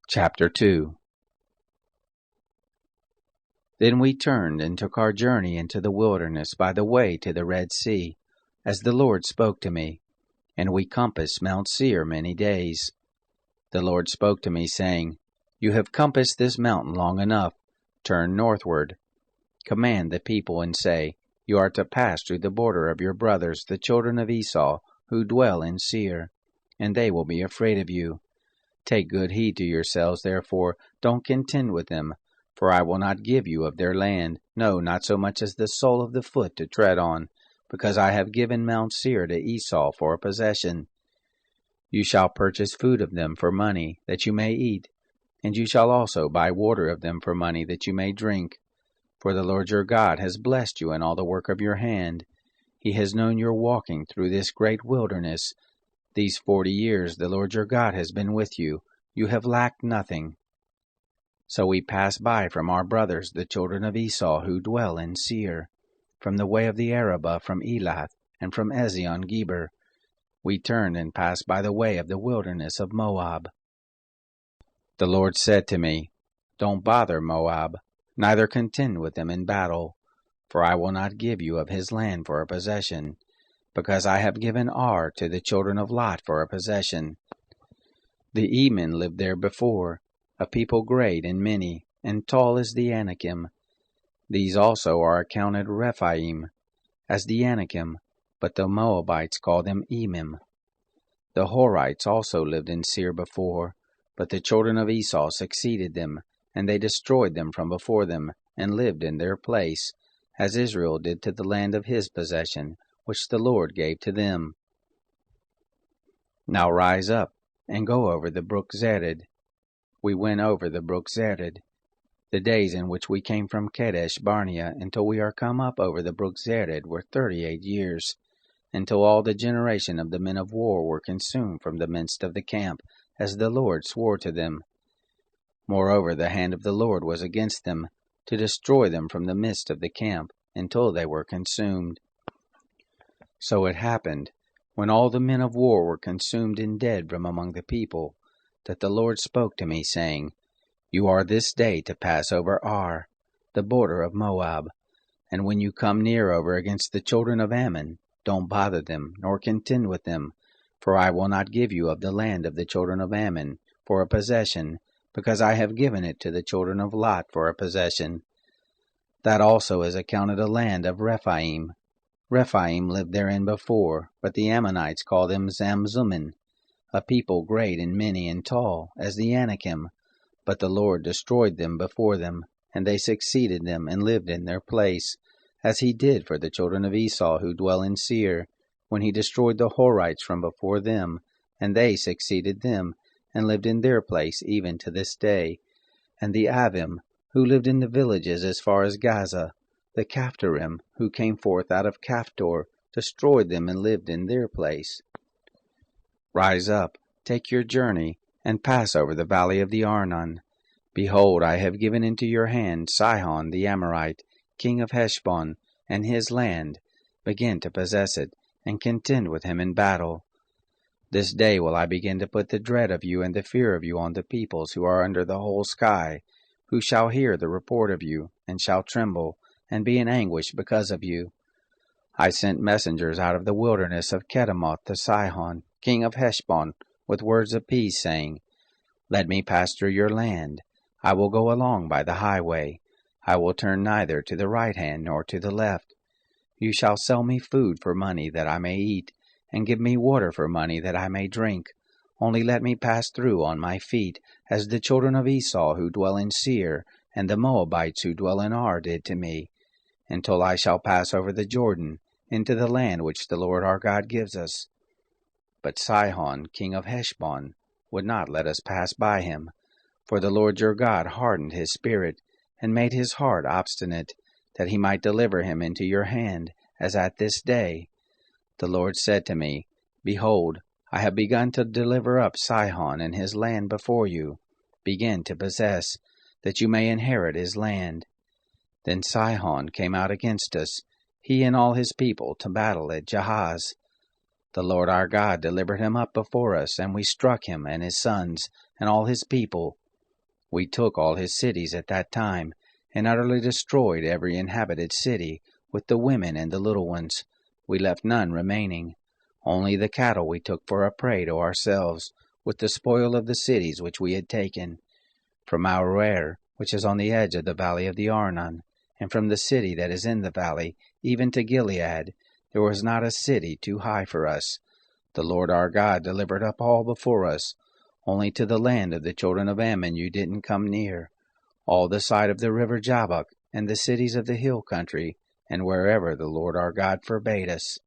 Chapter 2. Then we turned and took our journey into the wilderness by the way to the Red Sea, as the Lord spoke to me, and we compassed Mount Seir many days. The Lord spoke to me, saying, You have compassed this mountain long enough. Turn northward. Command the people and say, You are to pass through the border of your brothers, the children of Esau, who dwell in Seir, and they will be afraid of you. Take good heed to yourselves, therefore, don't contend with them, for I will not give you of their land, no, not so much as the sole of the foot to tread on, because I have given Mount Seir to Esau for a possession. You shall purchase food of them for money, that you may eat, and you shall also buy water of them for money, that you may drink. For the Lord your God has blessed you in all the work of your hand. He has known your walking through this great wilderness. These 40 years the Lord your God has been with you. You have lacked nothing. So we passed by from our brothers, the children of Esau, who dwell in Seir, from the way of the Arabah, from Elath, and from Ezion-Geber. We turned and passed by the way of the wilderness of Moab. The Lord said to me, Don't bother Moab, neither contend with them in battle, for I will not give you of his land for a possession, because I have given Ar to the children of Lot for a possession. The Emin lived there before, a people great and many, and tall as the Anakim. These also are accounted Rephaim, as the Anakim, but the Moabites call them Emim. The Horites also lived in Seir before, but the children of Esau succeeded them, and they destroyed them from before them, and lived in their place, as Israel did to the land of his possession, which the Lord gave to them. Now rise up, and go over the brook Zered. We went over the brook Zered. The days in which we came from Kadesh Barnea until we are come up over the brook Zered were 38 years, until all the generation of the men of war were consumed from the midst of the camp, as the Lord swore to them. Moreover, the hand of the Lord was against them, to destroy them from the midst of the camp, until they were consumed. So it happened, when all the men of war were consumed and dead from among the people, that the Lord spoke to me, saying, You are this day to pass over Ar, the border of Moab, and when you come near over against the children of Ammon, don't bother them, nor contend with them, for I will not give you of the land of the children of Ammon for a possession, because I have given it to the children of Lot for a possession. That also is accounted a land of Rephaim. Rephaim lived therein before, but the Ammonites call them Zamzummim, a people great and many and tall, as the Anakim. But the Lord destroyed them before them, and they succeeded them, and lived in their place, as he did for the children of Esau who dwell in Seir, when he destroyed the Horites from before them, and they succeeded them, and lived in their place even to this day. And the Avim, who lived in the villages as far as Gaza, the Caphtorim, who came forth out of Caphtor, destroyed them and lived in their place. Rise up, take your journey, and pass over the valley of the Arnon. Behold, I have given into your hand Sihon the Amorite, king of Heshbon, and his land. Begin to possess it, and contend with him in battle. This day will I begin to put the dread of you and the fear of you on the peoples who are under the whole sky, who shall hear the report of you, and shall tremble, and be in anguish because of you. I sent messengers out of the wilderness of Kedemoth to Sihon, king of Heshbon, with words of peace, saying, Let me pass through your land. I will go along by the highway. I will turn neither to the right hand nor to the left. You shall sell me food for money that I may eat, and give me water for money that I may drink. Only let me pass through on my feet, as the children of Esau who dwell in Seir, and the Moabites who dwell in Ar did to me, until I shall pass over the Jordan, into the land which the Lord our God gives us. But Sihon, king of Heshbon, would not let us pass by him, for the Lord your God hardened his spirit, and made his heart obstinate, that he might deliver him into your hand, as at this day. The Lord said to me, Behold, I have begun to deliver up Sihon and his land before you. Begin to possess, that you may inherit his land. Then Sihon came out against us, he and all his people, to battle at Jahaz. The Lord our God delivered him up before us, and we struck him and his sons and all his people. We took all his cities at that time, and utterly destroyed every inhabited city, with the women and the little ones. We left none remaining. Only the cattle we took for a prey to ourselves, with the spoil of the cities which we had taken. From Aroer, which is on the edge of the valley of the Arnon, and from the city that is in the valley, even to Gilead, there was not a city too high for us. The Lord our God delivered up all before us. Only to the land of the children of Ammon you didn't come near. All the side of the river Jabbok, and the cities of the hill country, and wherever the Lord our God forbade us.